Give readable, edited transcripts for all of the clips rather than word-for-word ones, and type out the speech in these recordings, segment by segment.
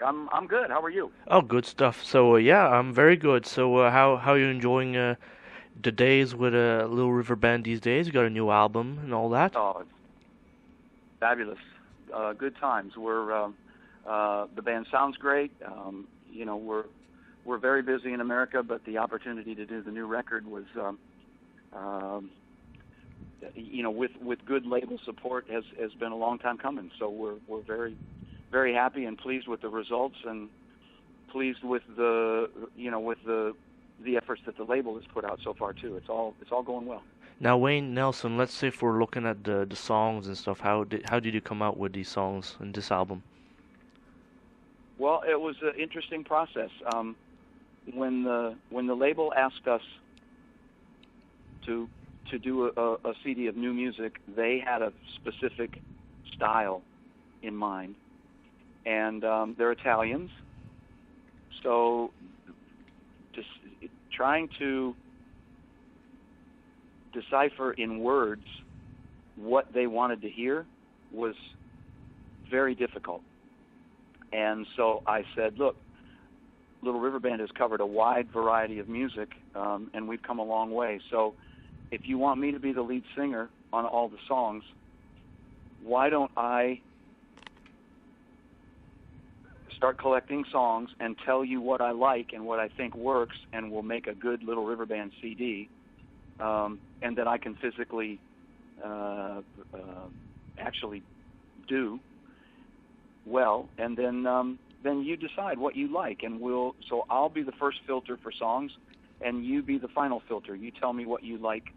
I'm good. How are you? Oh, good stuff. So yeah, I'm very good. So how you enjoying the days with Little River Band these days? You got a new album and all that? Oh, it's fabulous. Good times. The band sounds great. We're very busy in America, but the opportunity to do the new record was, um, with good label support has been a long time coming. So we're very happy and pleased with the results and pleased with the efforts that the label has put out so far too. It's all going well. Now, Wayne Nelson, let's say if we're looking at the songs and stuff, how did you come out with these songs in this album? Well, it was an interesting process. When the label asked us to do a CD of new music, they had a specific style in mind, and they're Italians, so just trying to decipher in words what they wanted to hear was very difficult. And so I said, look, Little River Band has covered a wide variety of music, and we've come a long way. So if you want me to be the lead singer on all the songs, why don't I start collecting songs and tell you what I like and what I think works, and we'll make a good Little River Band CD, and that I can physically actually do well, and then you decide what you like, and so I'll be the first filter for songs, and you be the final filter. You tell me what you like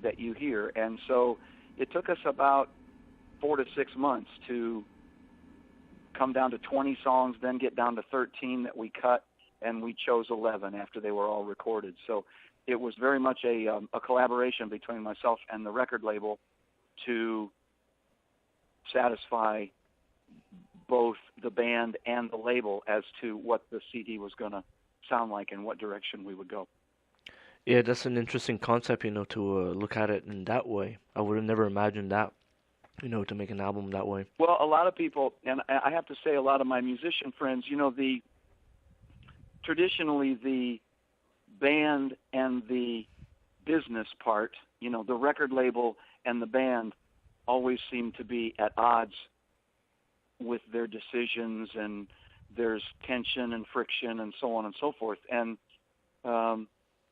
that you hear. And so it took us about 4 to 6 months to come down to 20 songs, then get down to 13 that we cut, and we chose 11 after they were all recorded. So it was very much a collaboration between myself and the record label to satisfy both the band and the label as to what the CD was going to sound like and what direction we would go. Yeah, that's an interesting concept, to look at it in that way. I would have never imagined that, to make an album that way. Well, a lot of people, and I have to say a lot of my musician friends, traditionally the band and the business part, the record label and the band always seem to be at odds with their decisions, and there's tension and friction and so on and so forth. And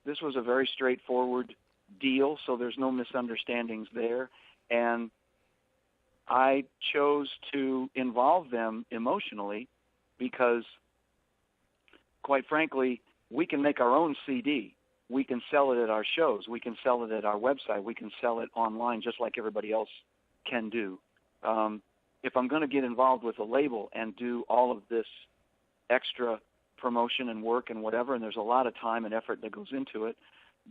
this was a very straightforward deal, so there's no misunderstandings there. And I chose to involve them emotionally because, quite frankly, we can make our own CD. We can sell it at our shows. We can sell it at our website. We can sell it online just like everybody else can do. If I'm going to get involved with a label and do all of this extra promotion and work and whatever, and there's a lot of time and effort that goes into it,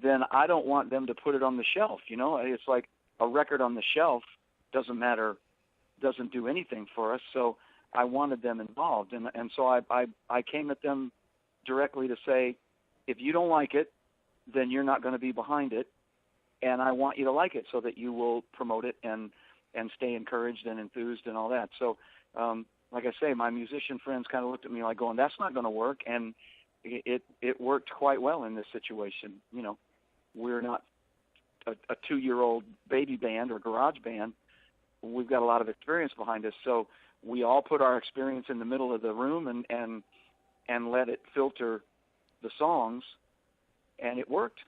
then I don't want them to put it on the shelf. It's like a record on the shelf doesn't do anything for us. So I wanted them involved, and so I came at them directly to say, if you don't like it, then you're not going to be behind it, and I want you to like it so that you will promote it and stay encouraged and enthused and all that. So, like I say, my musician friends kind of looked at me like going, that's not going to work. And it worked quite well in this situation. We're not a 2-year-old baby band or garage band. We've got a lot of experience behind us. So we all put our experience in the middle of the room and let it filter the songs, and it worked.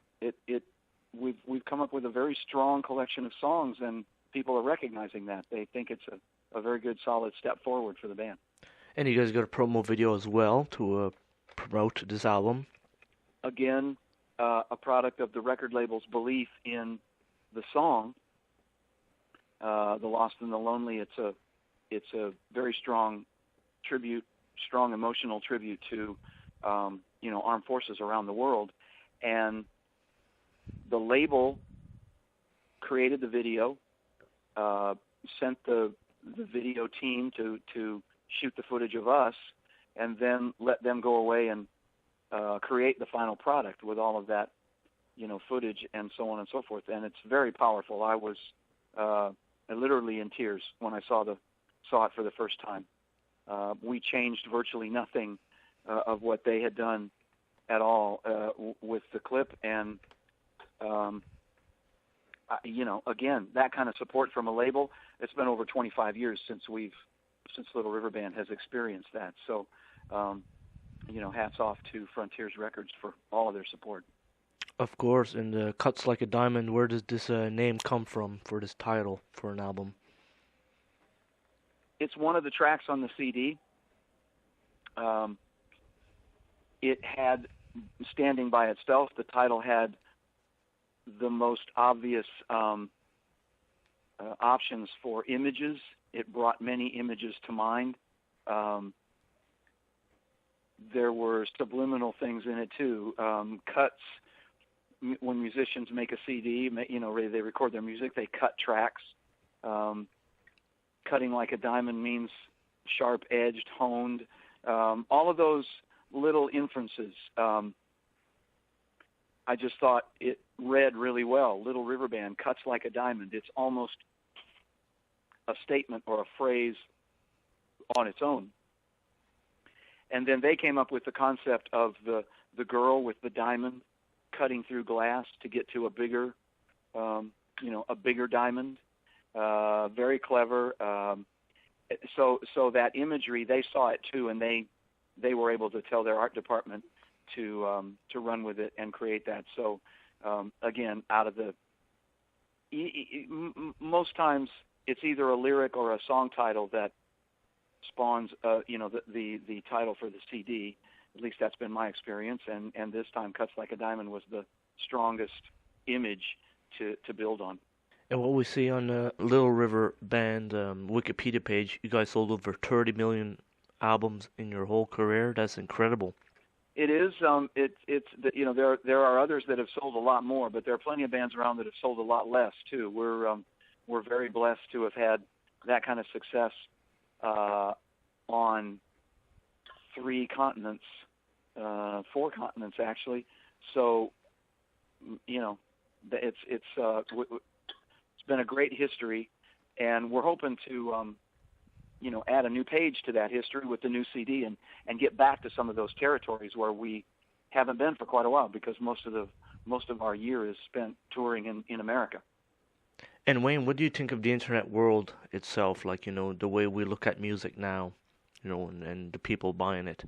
We've come up with a very strong collection of songs, and people are recognizing that. They think it's a very good, solid step forward for the band. And you guys got a promo video as well to promote this album. Again, a product of the record label's belief in the song, "The Lost and the Lonely." It's a very strong tribute, strong emotional tribute to armed forces around the world, and the label created the video. Sent the video team to shoot the footage of us, and then let them go away and create the final product with all of that, footage and so on and so forth. And it's very powerful. I was literally in tears when I saw it for the first time. We changed virtually nothing of what they had done at all with the clip, and again, that kind of support from a label. It's been over 25 years since Little River Band has experienced that. So, hats off to Frontiers Records for all of their support. Of course, and Cuts Like a Diamond, where does this name come from for this title for an album? It's one of the tracks on the CD. It had, standing by itself, the title had the most obvious options for images. It brought many images to mind. There were subliminal things in it too. Cuts. When musicians make a CD, they record their music, they cut tracks. Cutting like a diamond means sharp-edged, honed. All of those little inferences. I just thought it read really well. Little River Band, cuts like a diamond. It's almost a statement or a phrase on its own. And then they came up with the concept of the girl with the diamond cutting through glass to get to a bigger diamond. Very clever. So that imagery, they saw it too, and they were able to tell their art department to run with it and create that. So again, out of the most times it's either a lyric or a song title that spawns the title for the CD. At least that's been my experience, and this time Cuts Like a Diamond was the strongest image to build on. And what we see on the Little River Band Wikipedia page, you guys sold over 30 million albums in your whole career. That's incredible. It is. There are others that have sold a lot more, but there are plenty of bands around that have sold a lot less too. We're very blessed to have had that kind of success on 4 continents actually. So, it's been a great history, and we're hoping to add a new page to that history with the new CD and get back to some of those territories where we haven't been for quite a while, because most of our year is spent touring in America. And Wayne, what do you think of the internet world itself? Like, the way we look at music now, and the people buying it.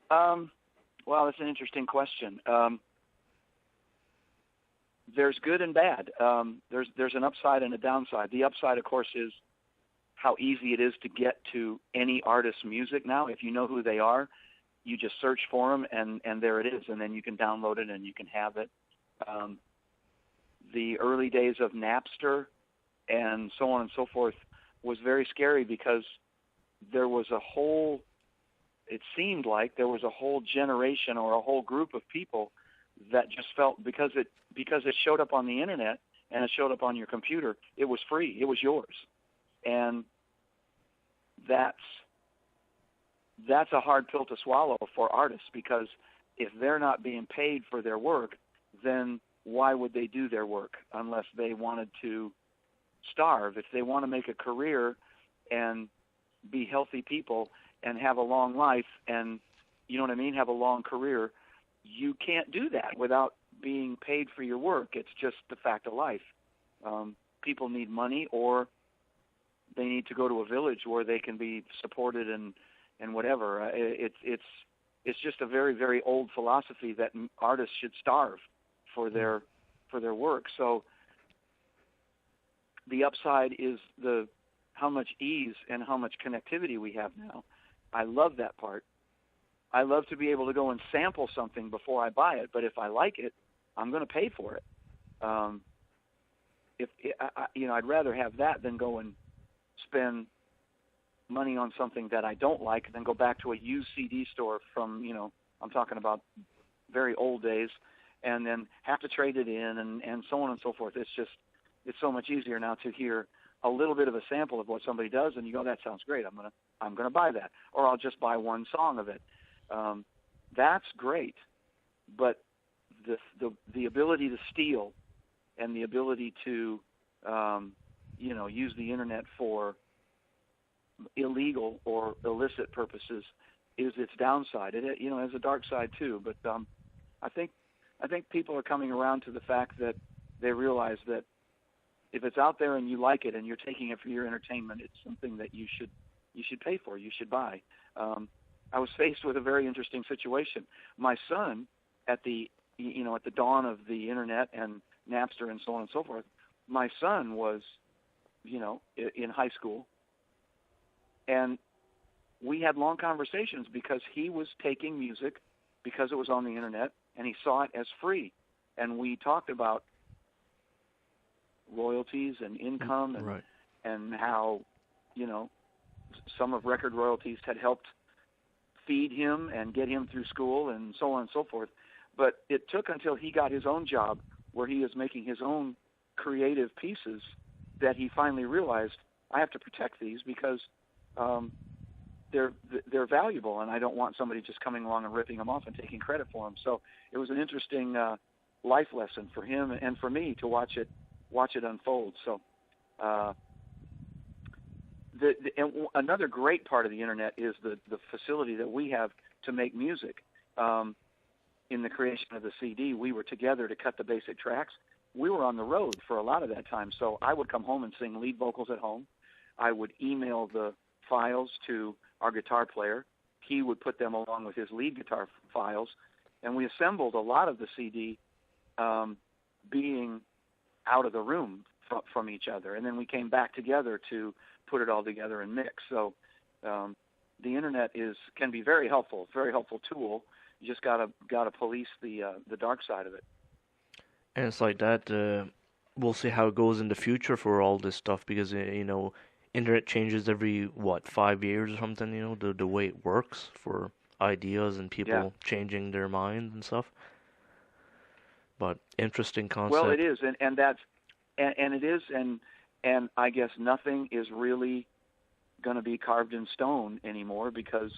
Well, that's an interesting question. There's good and bad. There's an upside and a downside. The upside, of course, is how easy it is to get to any artist's music now. If you know who they are, you just search for them, and there it is, and then you can download it and you can have it. The early days of Napster and so on and so forth was very scary, because it seemed like there was a whole generation or a whole group of people that just felt because it showed up on the internet and it showed up on your computer, it was free, it was yours. And that's a hard pill to swallow for artists, because if they're not being paid for their work, then why would they do their work unless they wanted to starve? If they want to make a career and be healthy people and have a long life and, have a long career, you can't do that without being paid for your work. It's just the fact of life. People need money, or they need to go to a village where they can be supported and whatever. It's just a very, very old philosophy that artists should starve for their work. So the upside is how much ease and how much connectivity we have now. I love that part. I love to be able to go and sample something before I buy it, but if I like it, I'm going to pay for it. I'd rather have that than go and spend money on something that I don't like, than go back to a used CD store from, I'm talking about very old days, and then have to trade it in and so on and so forth. It's so much easier now to hear a little bit of a sample of what somebody does, and you go, that sounds great. I'm gonna buy that, or I'll just buy one song of it. That's great, but the ability to steal and the ability to use the internet for illegal or illicit purposes is its downside. It has a dark side too. But I think people are coming around to the fact that they realize that if it's out there and you like it and you're taking it for your entertainment, it's something that you should pay for. You should buy. I was faced with a very interesting situation. My son, at the dawn of the internet and Napster and so on and so forth, my son was, in high school, and we had long conversations because he was taking music because it was on the internet and he saw it as free, and we talked about royalties and income and Right. and how some of record royalties had helped feed him and get him through school and so on and so forth. But it took until he got his own job where he is making his own creative pieces that he finally realized, I have to protect these because they're valuable, and I don't want somebody just coming along and ripping them off and taking credit for them. So it was an interesting life lesson for him and for me to watch it unfold. So and another great part of the internet is the facility that we have to make music. In the creation of the CD, we were together to cut the basic tracks. We were on the road for a lot of that time, so I would come home and sing lead vocals at home. I would email the files to our guitar player. He would put them along with his lead guitar files, and we assembled a lot of the CD being out of the room from each other, and then we came back together to put it all together and mix. So the internet can be very helpful, very helpful tool. You just gotta police the dark side of it. And it's like that. We'll see how it goes in the future for all this stuff because internet changes every 5 years or something. The way it works for ideas and people changing their minds and stuff. But interesting concept. Well, it is, and that's and it is, and I guess nothing is really going to be carved in stone anymore because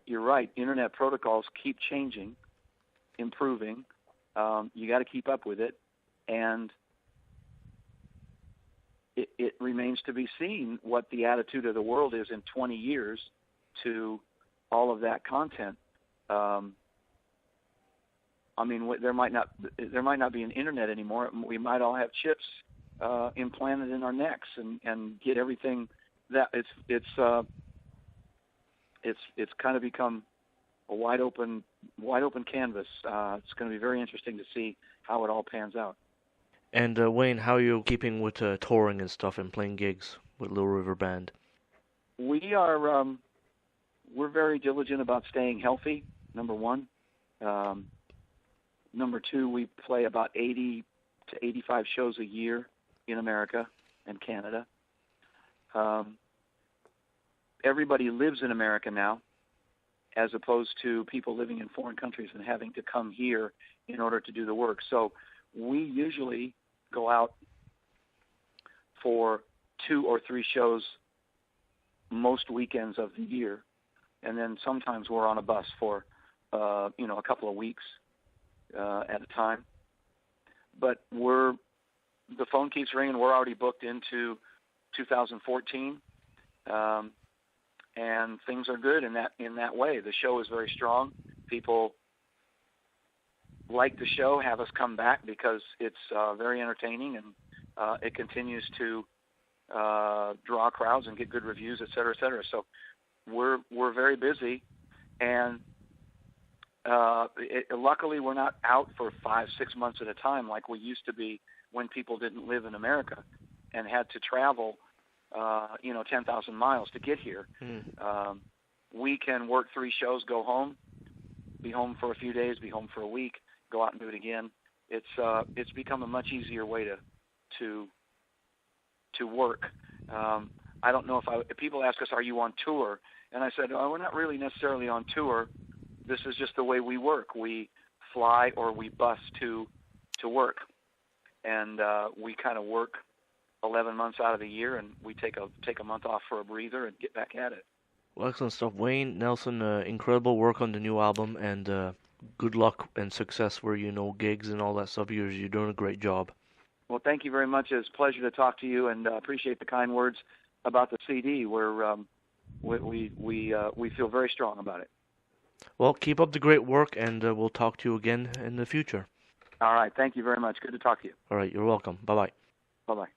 you're right. Internet protocols keep changing, improving. You got to keep up with it, and it remains to be seen what the attitude of the world is in 20 years to all of that content. I mean, there might not be an internet anymore. We might all have chips implanted in our necks and get everything that it's kind of become a wide open canvas. It's going to be very interesting to see how it all pans out. And Wayne, how are you keeping with touring and stuff and playing gigs with Little River Band? We are we're very diligent about staying healthy. Number one. Number two, we play about 80 to 85 shows a year in America and Canada. Everybody lives in America now, as opposed to people living in foreign countries and having to come here in order to do the work. So we usually go out for 2 or 3 shows most weekends of the year, and then sometimes we're on a bus for a couple of weeks at a time. But the phone keeps ringing. We're already booked into 2014. And things are good in that way. The show is very strong. People like the show, have us come back because it's very entertaining and it continues to draw crowds and get good reviews, et cetera, et cetera. So we're very busy, and luckily we're not out for 5-6 months at a time like we used to be when people didn't live in America and had to travel 10,000 miles to get here. We can work 3 shows, go home, be home for a few days, be home for a week, go out and do it again. It's become a much easier way to work. I don't know if people ask us, are you on tour? And I said, we're not really necessarily on tour. This is just the way we work. We fly or we bus to work, and we kind of work 11 months out of the year, and we take a month off for a breather and get back at it. Well, excellent stuff. Wayne Nelson, incredible work on the new album, and good luck and success where gigs and all that stuff. You're doing a great job. Well, thank you very much. It's a pleasure to talk to you, and appreciate the kind words. about the CD. We feel very strong about it. Well, keep up the great work, and we'll talk to you again in the future. All right. Thank you very much. Good to talk to you. All right. You're welcome. Bye-bye. Bye-bye.